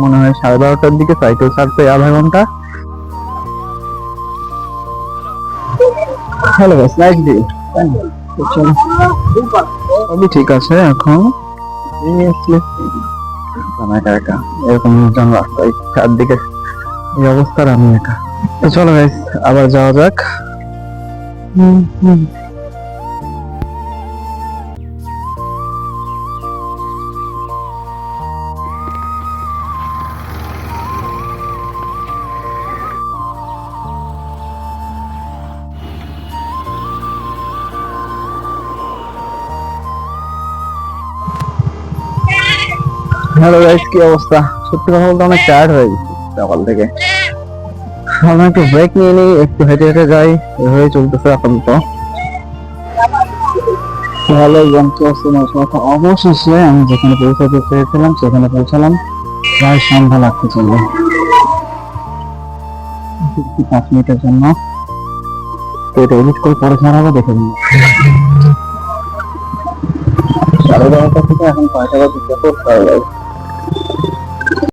মনে হয় 12:30টার দিকে সাইকেল ছাড়তে আধা ঘন্টা। Hello guys, nice day. সবই ঠিক আছে এখন। একা একা এরকম নির্জন রাস্তায় চারদিকে এই অবস্থার আমি একা। তো চলো গাইস, আবার যাওয়া যাক। হ্যালো গাইস, কি অবস্থা? সত্যি কথা বলতে অনেক টায়ার্ড হয়ে গেছি সকাল থেকে। আমরা একটু ব্রেক নিয়ে নিই, একটু হেঁটে হেঁটে যাই, এভাবে চলতেছে আপাতত। ভালো অবশেষে আমি যেখানে পৌঁছাতে চেয়েছিলাম সেখানে পৌঁছালাম। প্রায় সন্ধ্যা লাগতে চলবে 5 মিনিটের জন্য। তো এটা এডিট করে পরে ছাড়াবো, দেখে নিন। 12:30 থেকে এখন 5টা বাজে।